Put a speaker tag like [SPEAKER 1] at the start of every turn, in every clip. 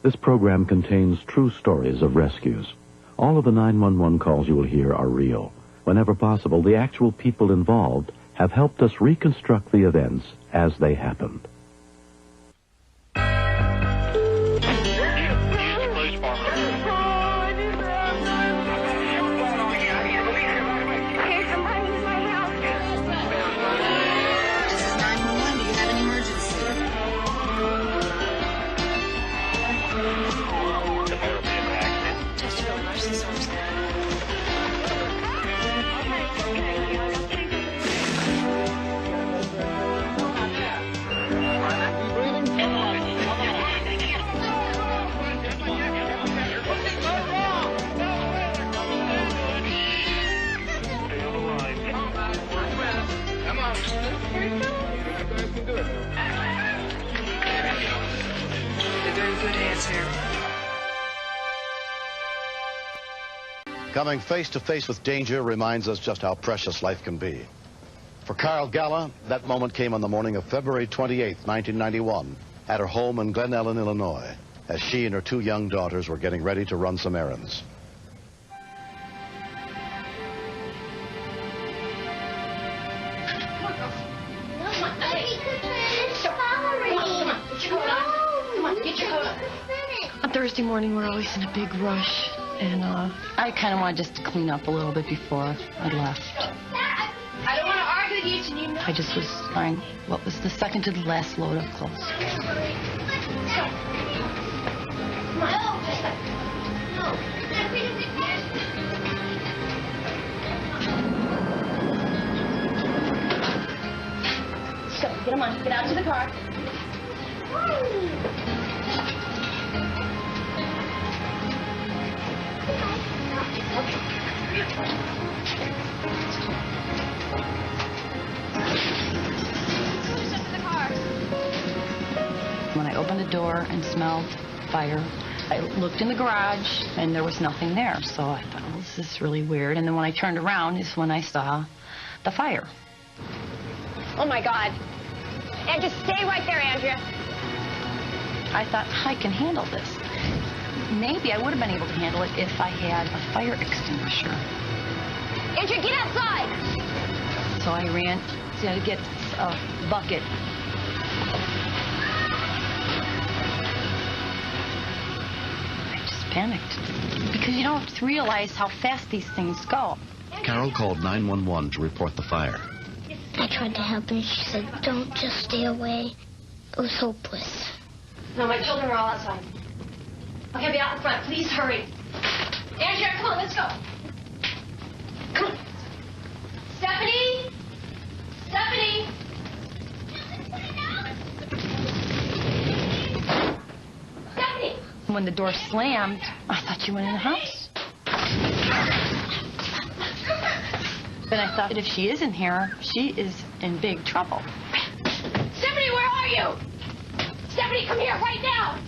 [SPEAKER 1] This program contains true stories of rescues. All of the 911 calls you will hear are real. Whenever possible, the actual people involved have helped us reconstruct the events as they happened.
[SPEAKER 2] Coming face to face with danger reminds us just how precious life can be. For Carl Gala, that moment came on the morning of February 28, 1991, at her home in Glen Ellyn, Illinois, as she and her two young daughters were getting ready to run some errands.
[SPEAKER 3] On Thursday morning, we're always in a big rush, and I kind of wanted just to clean up a little bit before I left.
[SPEAKER 4] I don't want to argue with you, Janine.
[SPEAKER 3] I just was buying what was the second to the last load of clothes.
[SPEAKER 4] So, get them on. Get out to the car.
[SPEAKER 3] When I opened the door and smelled fire, I looked in the garage and there was nothing there. So I thought, well, this is really weird. And then when I turned around is when I saw the fire.
[SPEAKER 4] Oh, my God. Andrea, stay right there, Andrea.
[SPEAKER 3] I thought, I can handle this. Maybe I would have been able to handle it if I had a fire extinguisher.
[SPEAKER 4] Andrea, get outside.
[SPEAKER 3] So I ran to get a bucket. I just panicked because you don't realize how fast these things go.
[SPEAKER 1] Carol called 911 to report the fire.
[SPEAKER 5] I tried to help her. She said, don't, just stay away. It was hopeless.
[SPEAKER 4] No, my children are all outside. Okay, be out in front. Please hurry. Andrea, come on, let's go. Come on. Stephanie? Stephanie? Stephanie!
[SPEAKER 3] When the door slammed, I thought you went in the house. Then I thought, if she is in here, she is in big trouble.
[SPEAKER 4] Stephanie, where are you? Stephanie, come here right now.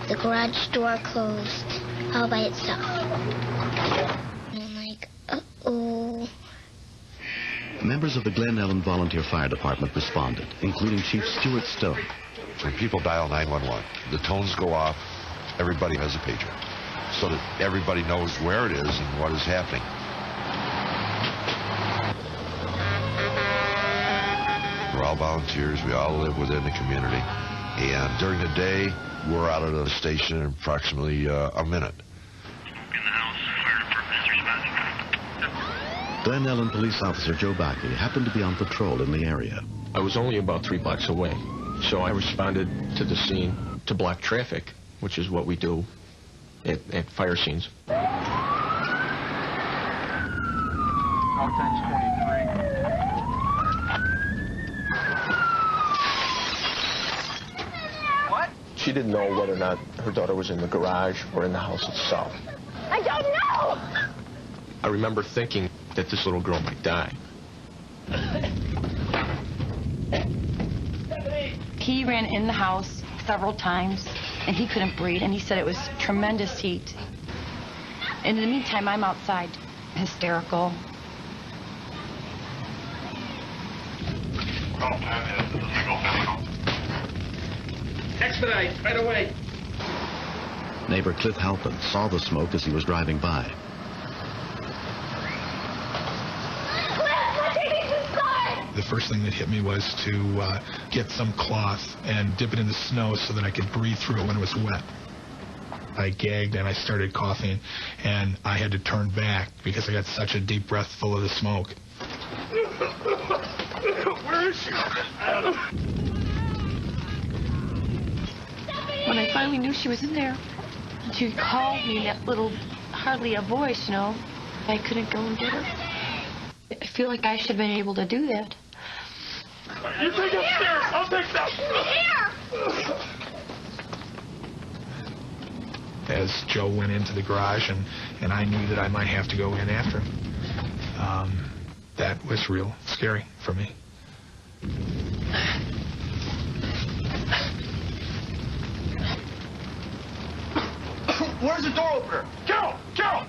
[SPEAKER 5] The garage door closed all by itself. And I'm like, uh-oh.
[SPEAKER 1] Members of the Glen Ellyn Volunteer Fire Department responded, including Chief Stuart Stone.
[SPEAKER 6] When people dial 911, the tones go off, everybody has a pager, so that everybody knows where it is and what is happening. We're all volunteers, we all live within the community, and during the day, we're out of the station in approximately a minute.
[SPEAKER 7] In the house, fire department is responding.
[SPEAKER 1] Glen Ellyn police officer Joe Bakke happened to be on patrol in the area.
[SPEAKER 8] I was only about 3 blocks away, so I responded to the scene to block traffic, which is what we do at fire scenes.
[SPEAKER 7] What?
[SPEAKER 8] She didn't know whether or not her daughter was in the garage or in the house itself.
[SPEAKER 4] I don't know!
[SPEAKER 8] I remember thinking that this little girl might die.
[SPEAKER 3] He ran in the house several times, and he couldn't breathe, and he said it was tremendous heat. And in the meantime, I'm outside, hysterical.
[SPEAKER 9] Expedite, right away.
[SPEAKER 2] Neighbor Cliff Halpin saw the smoke as he was driving by.
[SPEAKER 10] The first thing that hit me was to get some cloth and dip it in the snow so that I could breathe through it when it was wet. I gagged and I started coughing, and I had to turn back because I got such a deep breath full of the smoke.
[SPEAKER 9] Where is she?
[SPEAKER 3] When I finally knew she was in there, and she called me in that little, hardly a voice, you know, I couldn't go and get her. I feel like I should have been able to do that.
[SPEAKER 9] You take upstairs. I'll take that.
[SPEAKER 5] Here!
[SPEAKER 10] As Joe went into the garage, and I knew that I might have to go in after him, that was real scary for me.
[SPEAKER 9] Where's the door opener? Carol! Carol!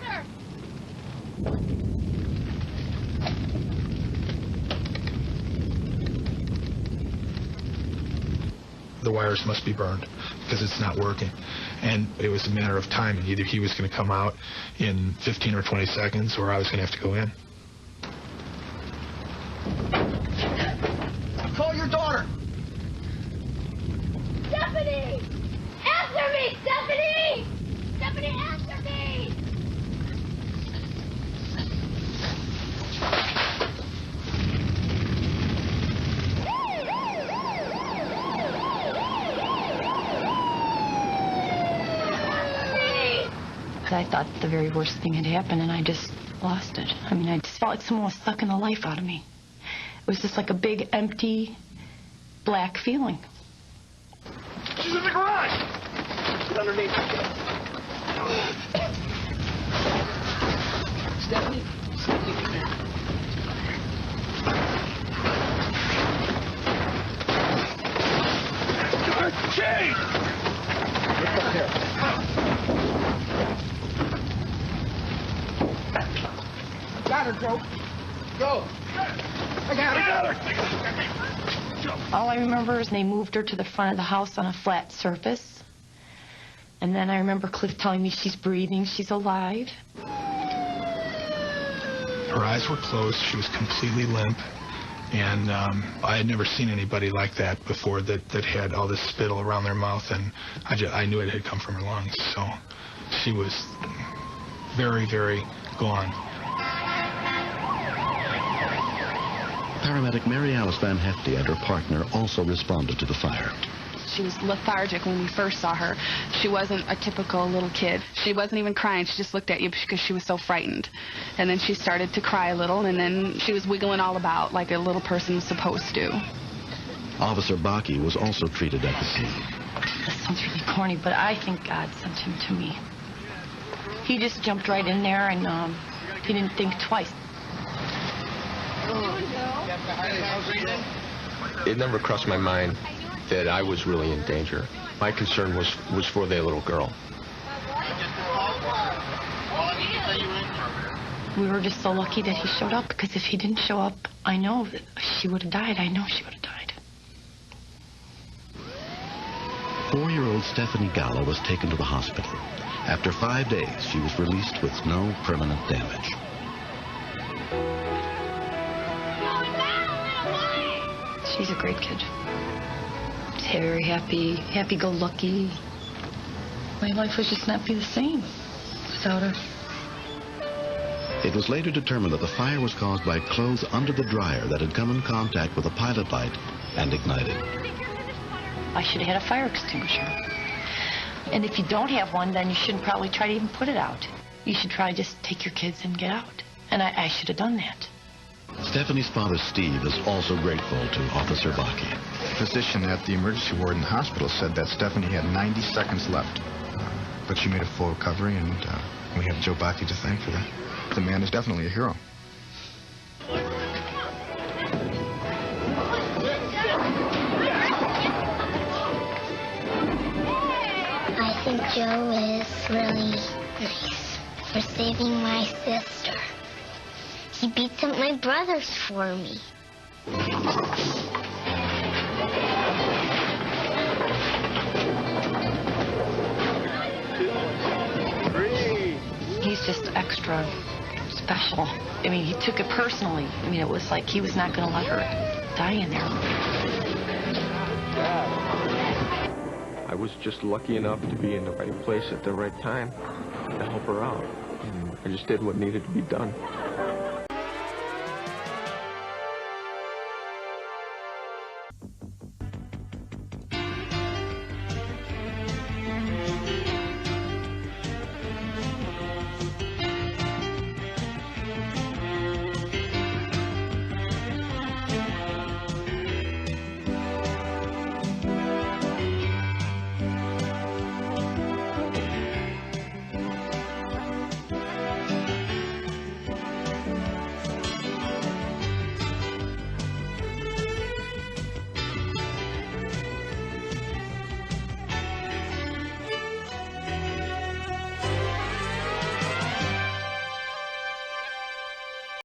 [SPEAKER 10] The wires must be burned because it's not working. And it was a matter of timing. Either he was going to come out in 15 or 20 seconds, or I was going to have to go in.
[SPEAKER 9] Call your daughter.
[SPEAKER 5] Stephanie! Answer me, Stephanie! Stephanie, answer me!
[SPEAKER 3] I thought the very worst thing had happened, and I just lost it. I mean, I just felt like someone was sucking the life out of me. It was just like a big, empty, black feeling.
[SPEAKER 9] She's in the garage. Get underneath. Stephanie? Stephanie, come here. Jay! Lift up here. Got her, Joe. Go. I got her.
[SPEAKER 3] All I remember is they moved her to the front of the house on a flat surface. And then I remember Cliff telling me she's breathing, she's alive.
[SPEAKER 10] Her eyes were closed. She was completely limp. And I had never seen anybody like that before that had all this spittle around their mouth. And I knew it had come from her lungs. So she was very, very gone.
[SPEAKER 2] Paramedic Mary Alice Van Hefty and her partner also responded to the fire.
[SPEAKER 11] She was lethargic when we first saw her. She wasn't a typical little kid. She wasn't even crying. She just looked at you because she was so frightened. And then she started to cry a little, and then she was wiggling all about like a little person was supposed to.
[SPEAKER 2] Officer Bakke was also treated at the scene.
[SPEAKER 3] This sounds really corny, but I think God sent him to me. He just jumped right in there, and he didn't think twice.
[SPEAKER 8] It never crossed my mind that I was really in danger. My concern was for their little girl.
[SPEAKER 3] We were just so lucky that he showed up, because if he didn't show up, I know that she would have died. I know she would have died.
[SPEAKER 2] 4-year-old Stephanie Gallo was taken to the hospital. After 5 days, she was released with no permanent damage.
[SPEAKER 3] She's a great kid. Very happy, happy-go-lucky. My life would just not be the same without her.
[SPEAKER 2] It was later determined that the fire was caused by clothes under the dryer that had come in contact with a pilot light and ignited.
[SPEAKER 3] I should have had a fire extinguisher. And if you don't have one, then you shouldn't probably try to even put it out. You should try to just take your kids and get out. And I should have done that.
[SPEAKER 2] Stephanie's father, Steve, is also grateful to Officer Bakke.
[SPEAKER 12] The physician at the emergency ward in the hospital said that Stephanie had 90 seconds left. But she made a full recovery, and we have Joe Bakke to thank for that. The man is definitely a hero.
[SPEAKER 5] I think Joe is really nice. for saving my sister. He beats up my brothers for me.
[SPEAKER 3] He's just extra special. I mean, he took it personally. I mean, it was like he was not going to let her die in there.
[SPEAKER 8] I was just lucky enough to be in the right place at the right time to help her out. And I just did what needed to be done.